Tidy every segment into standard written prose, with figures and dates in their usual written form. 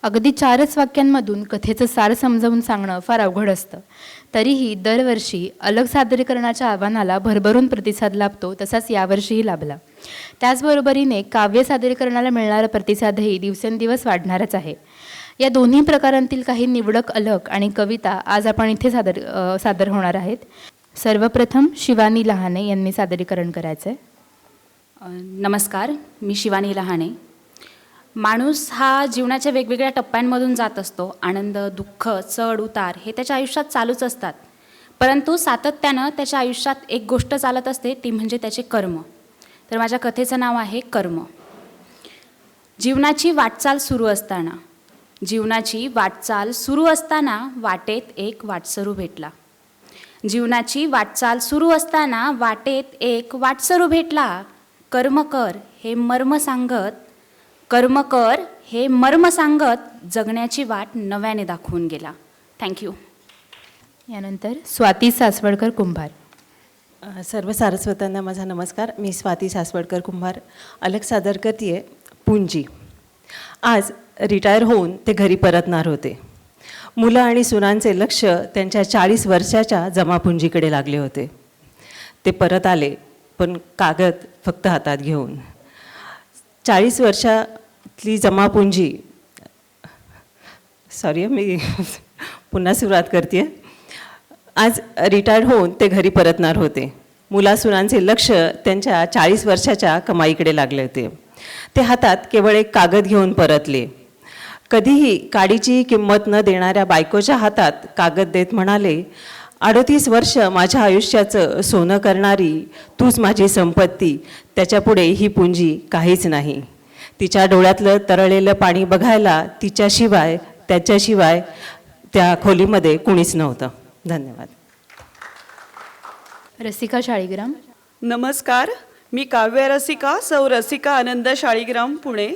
अगदी 4च वाक्यांमधून कथेचं सार समजावून सांगणं फार अवघड असतं. तरीही दरवर्षी अलग सादरीकरणाच्या आव्हानाला भरभरून प्रतिसाद लाभतो, तसाच यावर्षीही लाभला. त्याचबरोबरीने काव्य सादरीकरणाला मिळणारा प्रतिसादही दिवसेंदिवस वाढणारच आहे. या दोन्ही प्रकारांतील काही निवडक अलग आणि कविता आज आपण इथे सादर होणार आहेत. सर्वप्रथम शिवानी लहाने यांनी सादरीकरण करायचं आहे. नमस्कार, मी शिवानी लहाने. माणूस हा जीवनाच्या वेगवेगळ्या टप्प्यांमधून जात असतो. आनंद, दुःख, चढ उतार हे त्याच्या आयुष्यात चालूच असतात. परंतु सातत्यानं त्याच्या आयुष्यात एक गोष्ट चालत असते, ती म्हणजे त्याचे कर्म. तर माझ्या कथेचं नाव आहे कर्म. जीवनाची वाटचाल सुरू असताना वाटेत एक वाटसरू भेटला. जीवनाची वाटचाल सुरू असताना वाटेत एक वाटसरू भेटला. कर्म कर हे मर्म सांगत जगण्याची वाट नव्याने दाखवून गेला. थँक्यू. यानंतर स्वाती सासवडकर कुंभार. सर्व सारस्वतांना माझा नमस्कार. मी स्वाती सासवडकर कुंभार अलग सादर करते पुंजी. आज रिटायर होऊन ते घरी परतणार होते. मुलं आणि सुनांचे लक्ष त्यांच्या 40 वर्षाच्या जमापुंजीकडे लागले होते. ते परत आले, पण कागद फक्त हातात घेऊन. 40 वर्षातली जमापुंजी, मी पुन्हा सुरुवात करते. आज रिटायर होऊन ते घरी परतणार होते. मुलासुनांचे लक्ष त्यांच्या 40 वर्षाच्या कमाईकडे लागले होते. ते हातात केवळ एक कागद घेऊन परतले. कधीही काडीची किंमत न देणाऱ्या बायकोच्या हातात कागद देत म्हणाले, 38 वर्ष माझ्या आयुष्याचं सोनं करणारी तूच माझी संपत्ती, त्याच्यापुढे ही पुंजी काहीच नाही. तिच्या डोळ्यातलं तरळलेलं पाणी बघायला त्याच्याशिवाय त्या खोलीमध्ये कुणीच नव्हतं. धन्यवाद. रसिका शाळीग्राम. नमस्कार, मी काव्यरसिका सौ रसिका आनंद शाळीग्राम, पुणे.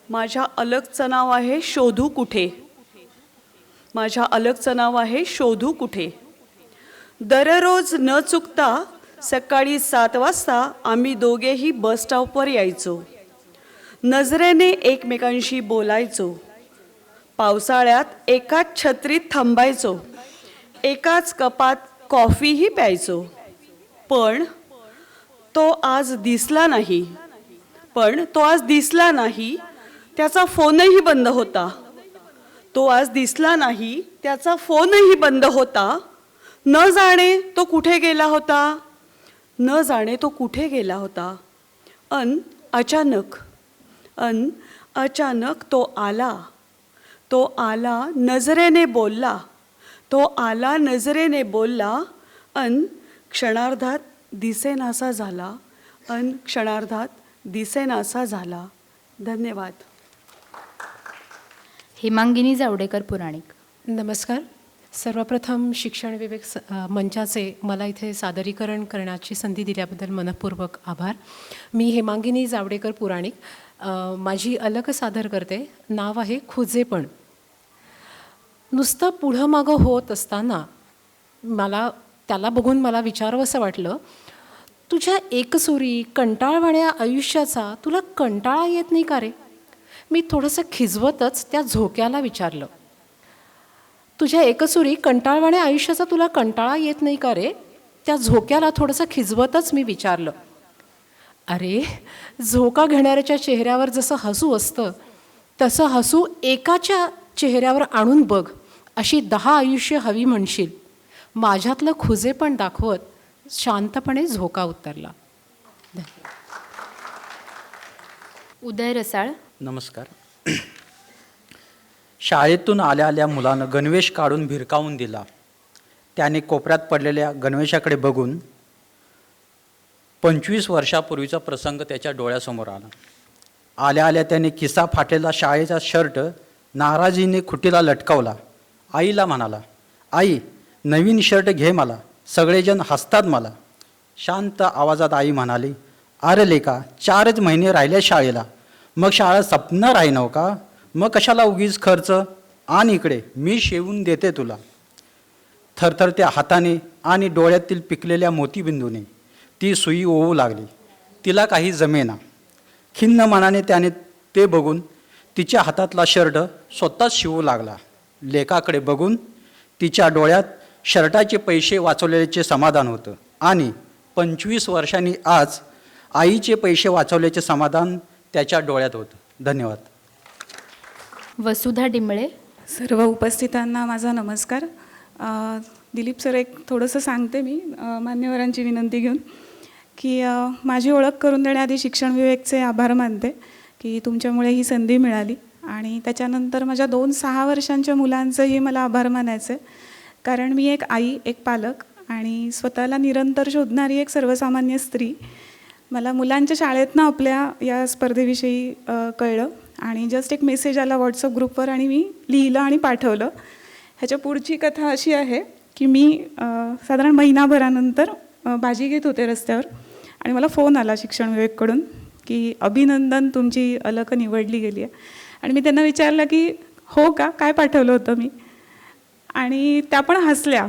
माझ्या अलगचं नाव आहे शोधू कुठे. दररोज न चुकता सकाळी 7 वाजता आम्ही दोघेही बस स्टॉपवर यायचो. नजरेने एकमेकांशी बोलायचो. पावसाळ्यात एकाच छत्रीत थांबायचो. एकाच कपात कॉफीही प्यायचो. पण तो आज दिसला नाही. त्याचा फोनही बंद होता. न जाणे तो कुठे गेला होता. अचानक तो आला, नजरेने बोलला, क्षणार्धात दिसेनासा झाला. धन्यवाद. हेमांगिनी जावडेकर पुराणिक. नमस्कार. सर्वप्रथम शिक्षण विवेक मंचाचे मला इथे सादरीकरण करण्याची संधी दिल्याबद्दल मनःपूर्वक आभार. मी हेमांगिनी जावडेकर पुराणिक माझी अलग सादर करते. नाव आहे खुजेपण. नुसतं पुढं मागं होत असताना त्याला बघून मला विचारावंसं वाटलं, तुझ्या एकसुरी कंटाळवाण्या आयुष्याचा तुला कंटाळा येत नाही का रे? मी थोडंसं खिजवतच त्या झोक्याला विचारलं. तुझ्या एकसुरी कंटाळवाण्या आयुष्याचा तुला कंटाळा येत नाही का रे? त्या झोक्याला थोडंसं खिजवतच मी विचारलं. अरे, झोका घेणाऱ्याच्या चेहऱ्यावर जसं हसू असतं तसं हसू एकाच्या चेहऱ्यावर आणून बघ. अशी 10 आयुष्य हवी म्हणशील. माझ्यातलं खुजेपण दाखवत शांतपणे झोका उतरला. उदय रसाळ. नमस्कार. शाळेतून आल्या मुलानं गणवेश काढून भिरकावून दिला. त्याने कोपऱ्यात पडलेल्या गणवेशाकडे बघून 25 वर्षापूर्वीचा प्रसंग त्याच्या डोळ्यासमोर आला. आल्या त्याने खिसा फाटलेला शाळेचा शर्ट नाराजीने खुटीला लटकावला. आईला म्हणाला, आई नवीन शर्ट घे मला. सगळेजण हसतात मला. शांत आवाजात आई म्हणाली, अरे लेका 4च महिने राहिले शाळेला, मग शाळा सपनं राहीनव का? मग कशाला उगीच खर्च? आण इकडे, मी शिवून देते तुला. थरथरत्या हाताने आणि डोळ्यातील पिकलेल्या मोतीबिंदूने ती सुई ओवू लागली. तिला काही जमेना. खिन्न मनाने त्याने ते बघून तिच्या हातातला शर्ट स्वतःच शिवू लागला. लेकाकडे बघून तिच्या डोळ्यात शर्टाचे पैसे वाचवल्याचे समाधान होतं आणि 25 वर्षांनी आज आईचे पैसे वाचवल्याचे समाधान त्याच्या डोळ्यात होतं. धन्यवाद. वसुधा डिंबळे. सर्व उपस्थितांना माझा नमस्कार. दिलीप सर, एक थोडंसं सांगते मी मान्यवरांची विनंती घेऊन की माझी ओळख करून देण्याआधी शिक्षण विभागाचे आभार मानते की तुमच्यामुळे ही संधी मिळाली. आणि त्याच्यानंतर माझ्या 2-6 वर्षांच्या मुलांचंही मला आभार मानायचं आहे, कारण मी एक आई, एक पालक आणि स्वतःला निरंतर शोधणारी एक सर्वसामान्य स्त्री. मला मुलांच्या शाळेतनं आपल्या या स्पर्धेविषयी कळलं आणि जस्ट एक मेसेज आला व्हॉट्सअप ग्रुपवर आणि मी लिहिलं आणि पाठवलं. ह्याच्या पुढची कथा अशी आहे की मी साधारण महिनाभरानंतर भाजी घेत होते रस्त्यावर आणि मला फोन आला शिक्षण विभागाकडून की अभिनंदन, तुमची अलक निवडली गेली आहे. आणि मी त्यांना विचारलं की हो का, काय पाठवलं होतं मी. आणि त्या पण हसल्या,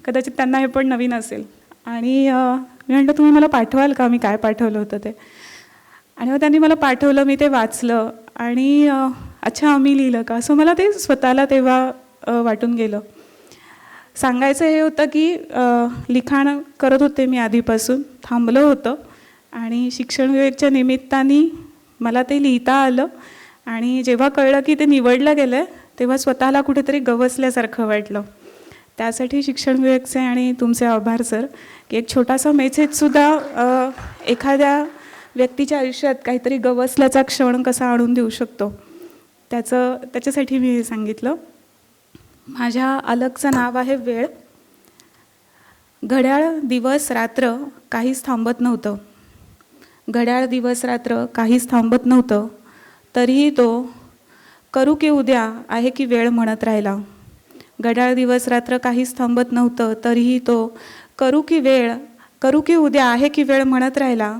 कदाचित त्यांना हे पण नवीन असेल. आणि मी म्हटलं तुम्ही मला पाठवाल का, मी काय पाठवलं होतं ते. आणि मग त्यांनी मला पाठवलं, मी ते वाचलं आणि अच्छा मी लिहिलं का, असं मला ते स्वतःला तेव्हा वाटून गेलं. सांगायचं हे होतं की लिखाण करत होते मी आधीपासून, थांबलं होतं आणि शिक्षण विभागाच्या निमित्ताने मला ते लिहिता आलं. आणि जेव्हा कळलं की ते निवडलं गेलं आहे तेव्हा स्वतःला कुठेतरी गवसल्यासारखं वाटलं. त्यासाठी शिक्षण विभागाचे आणि तुमचे आभार सर, की एक छोटासा मेसेजसुद्धा एखाद्या व्यक्तीच्या आयुष्यात काहीतरी गवसल्याचा क्षण कसा आणून देऊ शकतो, त्याच्यासाठी मी हे सांगितलं. माझ्या अलगचं नाव आहे वेळ. घड्याळ दिवस रात्र काहीच थांबत नव्हतं. घड्याळ दिवस रात्र काहीच थांबत नव्हतं, तरीही तो करू की उद्या आहे की वेळ म्हणत राहिला. घड्याळ दिवस रात्र काहीच थांबत नव्हतं, तरीही तो करू की उद्या आहे की वेळ म्हणत राहिला.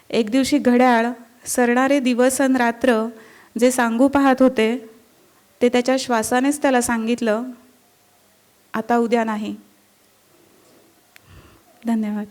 एक दिवशी घड्याळ सरणारे दिवस अन रात्र जे सांगू पाहत होते ते त्याच्या श्वासानेच त्याला सांगितलं, आता उद्या नाही. धन्यवाद.